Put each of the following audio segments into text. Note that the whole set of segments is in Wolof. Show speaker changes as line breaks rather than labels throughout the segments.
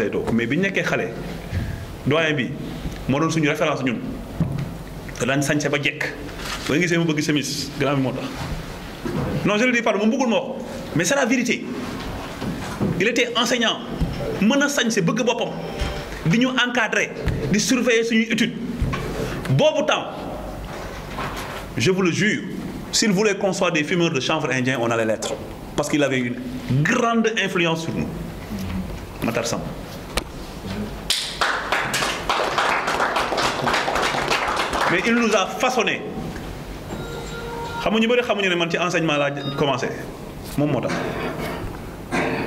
saytoo mais bi ñu nekkee xale doyen bi moo doon suñu référence ñun te daañu sañse ba jekk ba nga gisee mu bëgg chemise grand bi moo tax non je le dis pardon mu bëggul ma wax mais c'est la vérité il était enseignant mën a sañse bëgg boppam di ñu encadrer di surveiller suñuy études boobu temps je vous le jure s'il voulait qu'on soit des fumeurs de chanvre indien on allait l'être parce qu'il avait une grande influence sur nous Matar Samb mais il nous a façonné xam nga ñu bëri xamuñu ne man ci enseignement laa commencé moom moo tax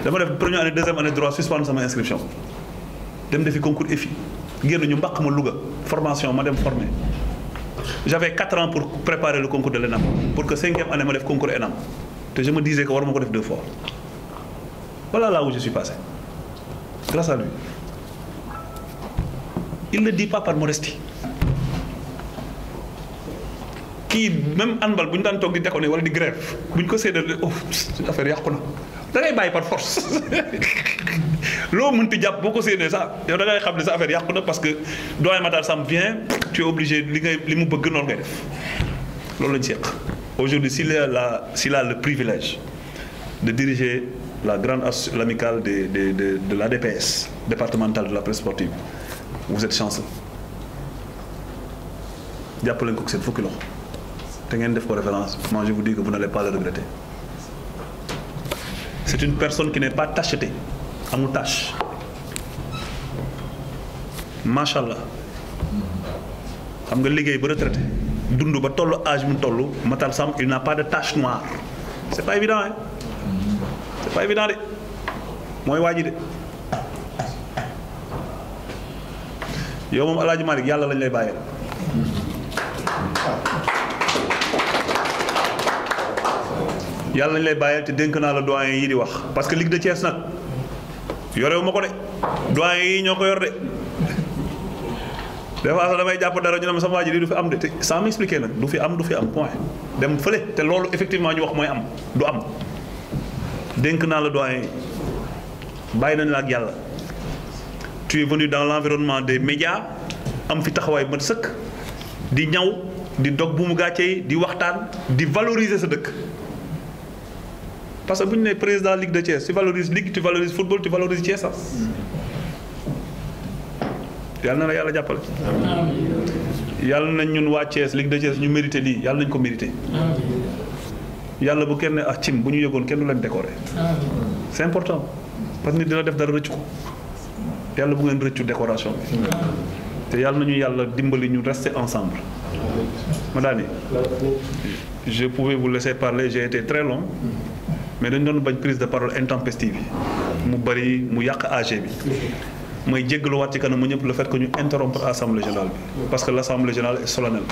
dama def première année deuxième année droit suspendre sama inscription dem defi concours EFI génn ñu mbaq ma Louga formation ma dem formé j'avais 4 ans pour préparer le concours de l'ENAM pour que 5e année ma def concours ENAM te je me disais que war ma ko def 2 fois voilà là où je suis passé grâce à lui il ne le dit pas par modestie kii même handball bu ñu daan toog di déconner wala di grève bu ñu ko séedee oh affaire yàqu na da ngay bàyyi par force loo mënti jàpp boo ko séenee sax yow da ngay xam ne sa affaire yàqu na parce que doyen Matar Samb vient tu es obligé li mu bëgg noonu ngay def loolu lañ seq. Aujourd'hui s'il a le privilège de diriger la grande l'amicale de la DPS départementale de la presse sportive vous êtes chanceux jàppale ko seen fukki loxo te ngeen def ko référence moi je vous dis que vous n'allez pas le regretter. C'est une personne qui n'est pas tachetée amul tâche macha allah xam nga liggéey ba retraité dund ba tollu âge mu tollu Matar Samb il n'a pas de tache noire c'est pas évident hein c'est pas évident de mooy waa ji de yow moom El Hadj Malick yàlla lañ lay bàyyee yàlla nañ lay bàyyil te dénk naa la doyen yi di wax parce que Ligue de Thiès nag yorewu ma ko de doyen yi ñoo ko yor de des fois sax damay jàpp dara ñu ne ma sama waa ji lii du fi am de te sans m'expliquer nag du fi am point dem fële te loolu effectivement ñu wax mooy am du am dénk naa la doyen yi bàyyi nañ la ak yàlla tu es venu dans l'environnement des médias am fi taxawaay mat sëkk di ñaw di dog bu mu gàccee di waxtaan di valoriser sa dëkk parce que bu ñu nee président Ligue de Thiès tu valorises Ligue tu valorises football tu valorises Thiès sax yàlla na la yàlla jàppale. yàlla nañ ñun waa Thiès Ligue de Thiès ñu mérité lii yàlla nañ ko mérité. yàlla bu kenn ak cim bu ñu yëgoon kenn du leen décorer. c'est important parce que nit dina def dara rëccu ko yàlla bu ngeen rëccu décoration bi. te yàlla nañu yàlla dimbali ñu rester ensemble. madame je pouvais vous laisser parler j'ai été très long. mais dañu doon bañ prise de parole intempestive yi mu bari mu yàq AG bi mooy jéggaluwaat ci kanam mu ñëpp le fait que ñu interrompre assemblée générale bi parce que l'assemblée générale est solennelle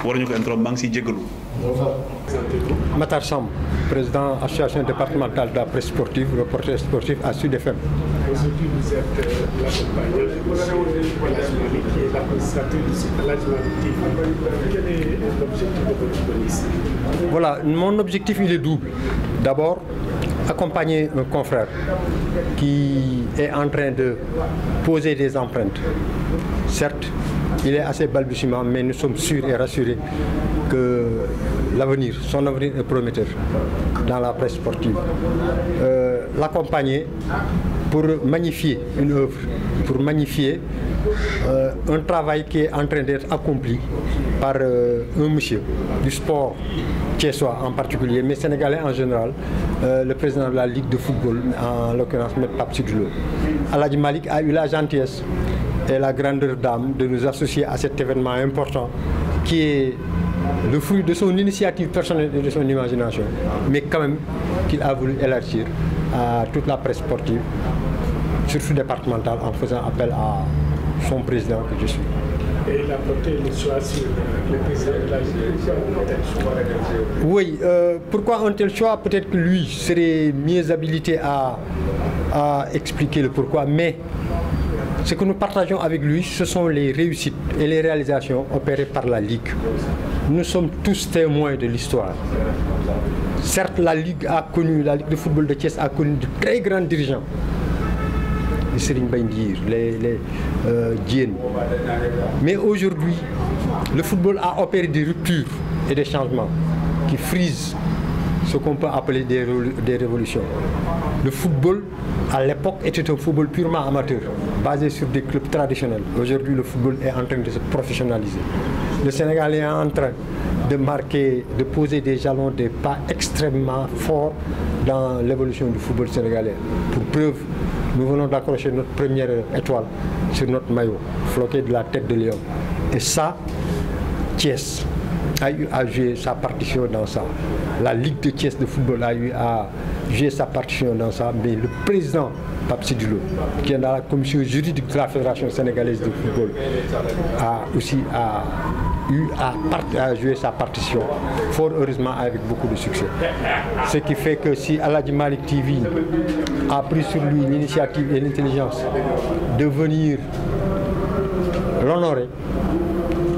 waruñu ko interrompre maa ngi siy jéggalu.
Matar Samb, président association départementale de la presse sportive, reporter sportif à Sud FM.
Aujourd'hui, vous êtes l'accompagnant de El Hadj Malick, qui est l'administrateur du site El Hadj Malick TV. Quel est l'objectif de votre venue ici?
Voilà, mon objectif il est double. D'abord, accompagner un confrère qui est en train de poser des empreintes. Certes, il est assez balbutiement, mais nous sommes sûrs et rassurés que son avenir est prometteur dans la presse sportive. L'accompagner pour magnifier une œuvre, pour magnifier un travail qui est en train d'être accompli par un monsieur du sport thiessois en particulier, mais sénégalais en général, le président de la Ligue de football, en l'occurrence M. Pape Sidou Lo. El Hadj Malick a eu la gentillesse et la grandeur d'âme de nous associer à cet événement important qui est le fruit de son initiative personnelle et de son imagination, mais quand même qu'il a voulu élargir à toute la presse sportive, surtout départementale, en faisant appel à son président que je suis.
Et il a porté le choix sur le président de la Ligue.
Oui, pourquoi un tel choix? Peut-être que lui serait mieux habilité à expliquer le pourquoi, mais ce que nous partageons avec lui, ce sont les réussites et les réalisations opérées par la Ligue. Nous sommes tous témoins de l'histoire. Certes, la Ligue de football de Thiès a connu de très grands dirigeants les Serigne Mbaye Ndir, les Diène. Mais aujourd'hui, le football a opéré des ruptures et des changements qui frisent ce qu'on peut appeler des révolutions. Le football, à l'époque, était un football purement amateur, basé sur des clubs traditionnels. Aujourd'hui, le football est en train de se professionnaliser. Le Sénégal est en train de poser des jalons, des pas extrêmement forts dans l'évolution du football sénégalais. Pour preuve, nous venons d'accrocher notre première étoile sur notre maillot, floqué de la tête de lion. Et ça, Thiès a eu à jouer sa partition dans ça. La Ligue de Thiès de football a eu à jouer sa partition dans ça, mais le président Pape Sidilo, qui est dans la commission juridique de la Fédération sénégalaise de football, a aussi eu à jouer sa partition, fort heureusement avec beaucoup de succès. Ce qui fait que si Aladji Malick TV a pris sur lui l'initiative et l'intelligence de venir l'honorer,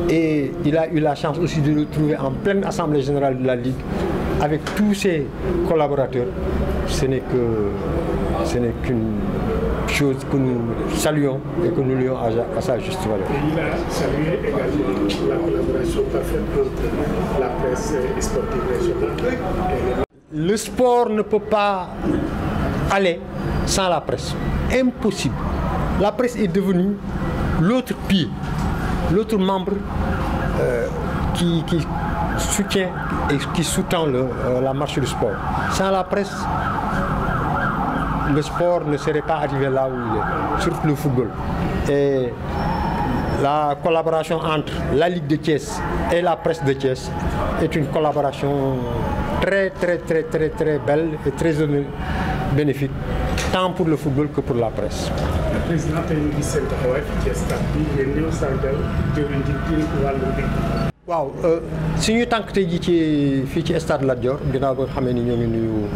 et il a eu la chance aussi de le trouver en pleine assemblée générale de la Ligue avec tous ses collaborateurs, ce n'est qu'une chose que nous saluons et que nous lions à sa juste valeur.
Et il a salué également la collaboration parfaite entre la presse sportive régionale et
le sport ne peut pas aller sans la presse. Impossible. La presse est devenue l'autre pied, l'autre membre qui soutient et qui sous-tend la marche du sport. Sans la presse, le sport ne serait pas arrivé là où il est, surtout le football. Et la collaboration entre la Ligue de Thiès et la presse de Thiès est une collaboration très belle et très bénéfique, tant pour le football que pour la presse.
Le président tey ñu gis seen taxawaay fii ci stade bi ngeen ñëw sargal jëwriñ ji ci wàllu bi.
waaw suñu tànk tey jii fii ci stade Lat Dior ginnaaw ba nga xamee ni ñoo ngi nuyu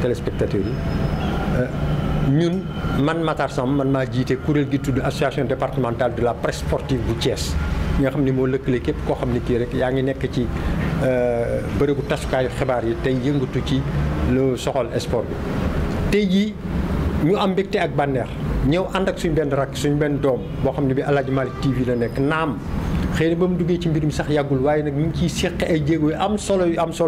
téléspectateurs yi ñun man Matar Samb man maa jiite kuréel gi tudd association départementale de la presse sportive bu Thiès ñi nga xam ni moo lëkkale képp koo xam ni kii rek yaa ngi nekk ci bërëbu tasukaayu xibaar yi tey yëngatu ci lu soxal sport bi. tey jii ñu am mbégte ak bànneex ñëw ànd ak suñ benn rakk suñ benn doom boo xam ne bi Aladji Malick TV la nekk naam xëy na ba mu duggee ci mbir mi sax yàggul waaye nag ñu ngi ciy seq ay jéego yu am solo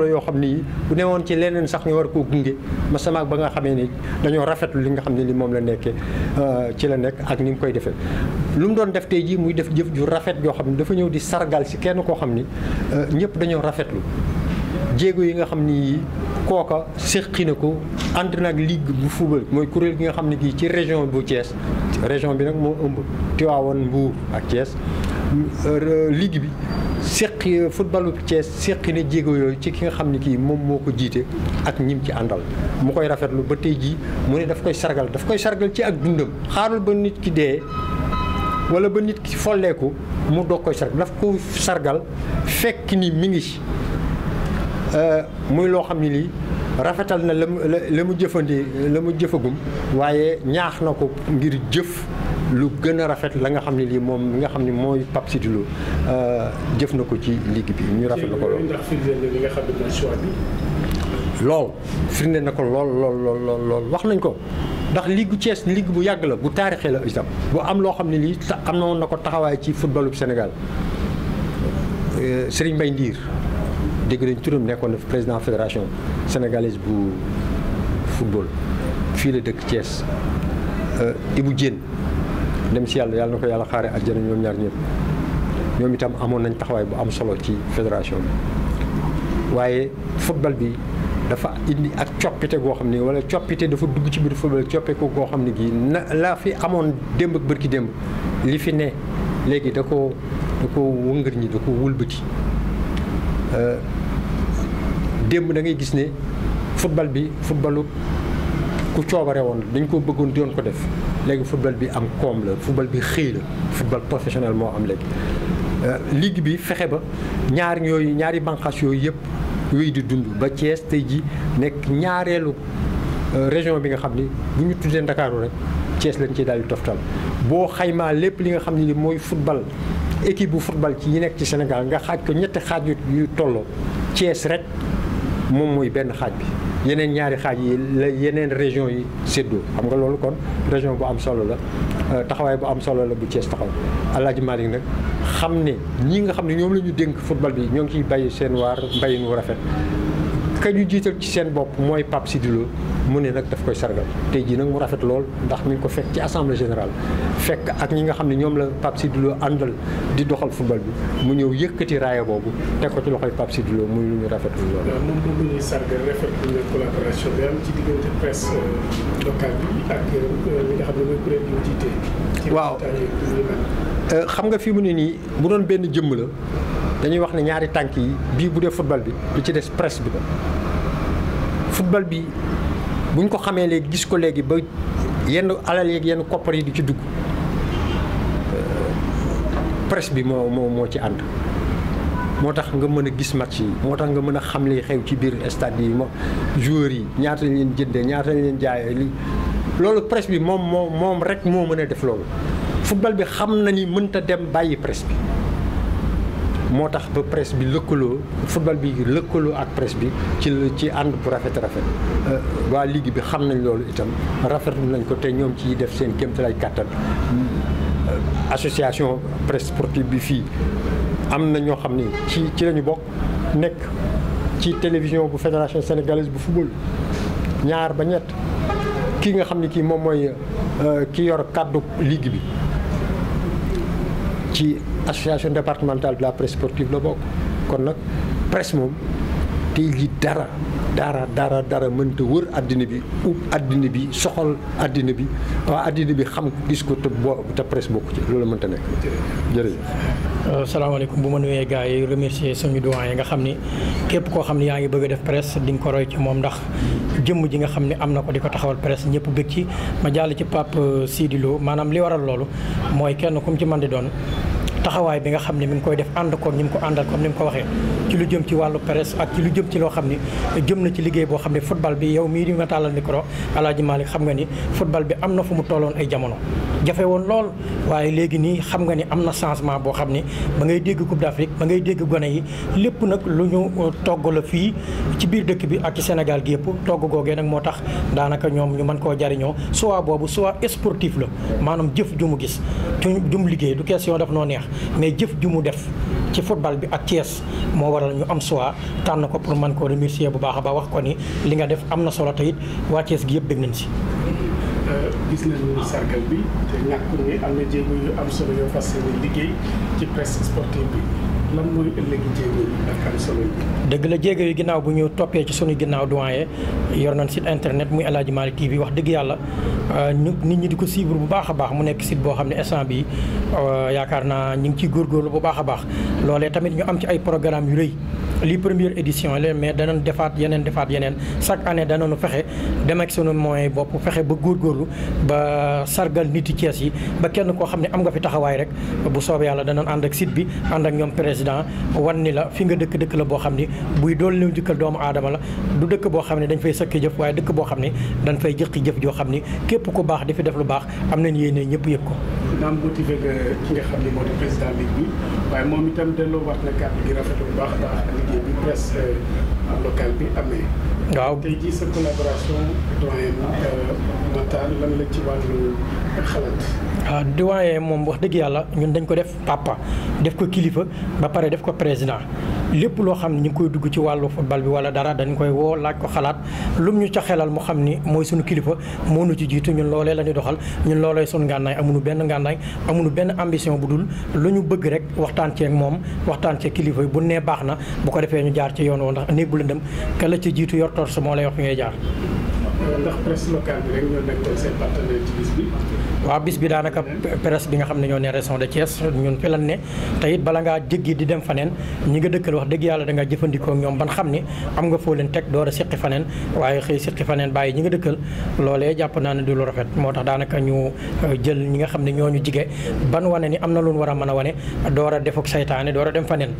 yoo xam ni bu newoon ci leneen sax ñu war koo gunge ma sama ba nga xamee ni dañoo rafetlu li nga xam ne li moom la nekkee ci la nekk ak ni mu koy defee. lu mu doon def tey jii muy def jëf ju rafet yoo xam ne dafa ñëw di sargal si kenn koo xam ni ñëpp dañoo rafetlu jéego yi nga xam ni kooka séqi na ko ànd nag ligue bu football mooy kuréel gi nga xam ne kii ci région bu Thiès région bi nag moo ëmb Tivaouane Mbour ak Thiès ligue bi séqi footballu Thiès séqi na jéego yooyu ci ki nga xam ne kii moom moo ko jiite ak ñim ci àndal mu koy rafetlu ba tey jii mu ne daf koy sargal ci ak dundam xaarul ba nit ki dee wala ba nit ki folleeku mu doog koy sargal daf ko sargal fekk ni mi ngi ci muy loo xam ne lii rafetal na la mu jëfagum waaye ñaax na ko ngir jëf lu gën a rafet la nga xam ne lii moom nga xam ne mooy Pape Sidilo jëf na ko ci ligue bi ñu rafet na ko lool.
ndax firnde li nga xam ne mooy choix bi.
lool firnde na ko lool wax nañ ko ndax ligue Thiès ligue bu yàgg la bu taarixee la itam bu am loo xam ne lii am na woon na ko taxawaay ci footballu Sénégal Serigne Mbaye Ndir. dégg nañ turam nekkoon na président fédération sénégalaise bu football fii la dëkk Thiès Ibou Diène dem si yàlla na ko yàlla xaare àjjana ñoom ñaar ñëpp ñoom itam amoon nañ taxawaay bu am solo ci fédération bi waaye football bi dafa indi ak coppite goo xam ne wala coppite dafa dugg ci biir football coppite goo xam ne gii la fi amoon démb ak bërki démb li fi ne léegi da ko wëngër ñi da ko wulbati démb da ngay gis ne footballu ku coobare woon dañ ko bëggoon doon ko def léegi football bi am koom la football bi xëy la football professionnel moo am léegi ligue bi fexe ba ñaari bànqaas yooyu yëpp yooyu di dund ba Thiès tey ji nekk ñaareelu région bi nga xam ni bu ñu tuddee Ndakaaru rek Thiès lañ ci daal di toftal boo xaymaa lépp li nga xam ni mooy football équipe bu football ci yi nekk ci Sénégal nga xaaj ko ñetti xaaj yu tolloo Thiès rek moom mooy benn xaaj bi yeneen ñaari xaaj yi la yeneen région yi séddoo xam nga loolu kon région bu am solo la taxawaay bu am solo la bu Thiès taxaw Alaaji Malick nag xam ne ñi nga xam ne ñoom la ñu dénk football bi ñoo ngi ciy bàyyi seen waar mbayin wu rafet ka ñu jiital ci seen bopp mooy Pape Sidi Lo mu ne nag daf koy sargal tey jii nag mu rafet lool ndax mi ngi ko fekk ci assemblée générale fekk ak ñi nga xam ne ñoom la Pape Sidi Lo àndal di doxal football bi mu ñëw yëkkati raaya boobu teg ko ci loxoy Pape Sidi Lo muy lu ñu rafetlu lool.
moom bu ñuy sargal rafetlu na collaboration bi am ci diggante presse locale bi ak li nga xam ne mooy kuréel yu jiite.
waaw xam nga fi mu ne nii bu doon benn jëmm la dañuy wax ne ñaari tànk yi bii bu dee football bi lu ci des presse bi la football bi bu ñu ko xamee léegi gis ko léegi ba yenn alal yeeg yenn koppar yi di ci dugg presse bi moo ci ànd moo tax nga mën a gis match yi moo tax nga mën a xam li xew ci biir stade yi joueurs yi ñaata lañ leen jëndee ñaata lañ leen jaayee li loolu presse bi moom rek moo mën a def loolu football bi xam na ni mënta dem bàyyi presse bi moo tax ba presse bi lëkkaloo football bi lëkkaloo ak presse bi ci ànd bu rafet waa ligue bi xam nañ loolu itam rafetlu nañ ko te ñoom ci def seen kéemtalaay kàttan association presse sportive bi fii am na ñoo xam ni ci lañu bokk nekk ci télévision bu fédération sénégalaise bu football ñaar ba ñett kii nga xam ni kii moom mooy ki yor kàddu ligue bi ci association départementale de la presse sportive la bokk kon nag presse moom tey jii dara mënta wër àddina bi àddina bi soxal àddina bi waa àddina bi xam gis ko te presse bokku ci loolu mënta nekk jërëjëf.
salaamaaleykum bu ma nuyee gars yi remercier suñu doyen nga xam ni képp koo xam ne yaa ngi bëgg a def presse di nga ko roy ci moom ndax jëmm ji nga xam ne am na ko di ko taxawal presse ñëpp bëgg ci ma jàll ci Pape Sidi Lo maanaam li waral loolu mooy kenn ku mu ci mën di doon taxawaay bi nga xam ne mi ngi koy def ànd ko ñi mu ko àndal comme ni mu ko waxee ci lu jëm ci wàllu presse ak ci lu jëm ci loo xam ni jëm na ci liggéey boo xam ne football bi yow mii di ma tàllal micro Alaaji Malick xam nga ni football bi am na fu mu tolloon ay jamono jafe woon lool waaye léegi nii xam nga ni am na changement boo xam ni ba ngay dégg Coupe d'Afrique ba ngay dégg gone yi lépp nag lu ñu togg la fii ci biir dëkk bi ak ci Sénégal gi yëpp togg googee nag moo tax daanaka ñoom ñu mën koo jariñoo soit boobu soit sportif la maanaam jëf ju mu gis ju mu liggéey du question daf noo neex mais jëf ju mu def ci football bi ak Thiès moo waral ñu am choix tànn ko pour mën koo remercier bu baax a baax wax ko ni li nga def am na solo te it waa Thiès gi yëpp bëgg nañ si.
gis nañu sargal bi te ñàkkul ni am na jéego yu am solo yoo fas yéene liggéey ci presse sportive bi lan mooy ëllëgi jéego yi ak am solo yi.
dëgg la jéego yi ginnaaw bu ñu toppee ci sunu ginnaaw doyen yor nañ site internet muy Aladji Malick TV wax dëgg yàlla nit ñi di ko suivre bu baax a baax mu nekk site boo xam ne instant bi yaakaar naa ñu ngi ciy góorgóorlu bu baax a baax loolee tamit ñu am ci ay programme yu rëy lii première édition la mais danañ defaat yeneen chaque année danañu fexe dem ak sunu moyen bopp fexe ba góorgóorlu ba sargal niti Thiès yi ba kenn koo xam ne am nga fi taxawaay rek bu soobee yàlla danañ ànd ak site bi ànd ak ñoom président wan ni la fi nga dëkk la boo xam ni buy dool leen jëkkal doomu aadama la du dëkk boo xam ne dañ fay sëkki jëf waaye dëkk boo xam ne dañ fay jëqi jëf joo xam ni képp ku baax di fi def lu baax am nañ yéene ñëpp yëg ko.
naam motivé nga ki nga xam ne moo di président ligue bi waaye moom itam delloo wax na kàddu gi rafetlu bu baax a liggéey bi presse locale bi amee.
waaw
tey jii sa collaboration doyen Matar lan la ci wàllu xalaat.
waaw doyen moom wax dëgg yàlla ñun dañ ko def papa def ko kilifa ba pare def ko président lépp loo xam ne ñu ngi koy dugg ci wàllu football bi wala dara dañ koy woo laaj ko xalaat lum ñu ca xelal mu xam ni mooy suñu kilifa moo nu ci jiitu ñun loolee la ñuy doxal ñun loolee suñu ngànnaay amuñu benn ngànnaay amuñu benn ambition bu dul lu ñu bëgg rek waxtaan ceeg moom waxtaan ceeg kilifa yi bu nee baax na bu ko defee ñu jaar ci yoon woo ndax néeg bu lëndëm ka la ci jiitu yor torse moo lay wax fi ngay jaar.
ndax presse locale bi rek ñoo nekkoon seen partenaire ci bis bi.
waaw bis bi daanaka presse bi nga xam ne ñoo ne région de Thiès ñun fi lan ne te it bala ngaa jéggi di dem faneen ñi nga dëkkal wax dëgg yàlla da nga jëfandikoo ak ñoom ban xam ni am nga foo leen teg door a siqi faneen waaye xëy siqi faneen bàyyi ñi nga dëkkal loolee jàpp naa ne du lu rafet moo tax daanaka ñu jël ñi nga xam ne ñoo ñu jige ban wane ni am na lu ñu war a mën a wane door a def ak saytaane door a dem faneen.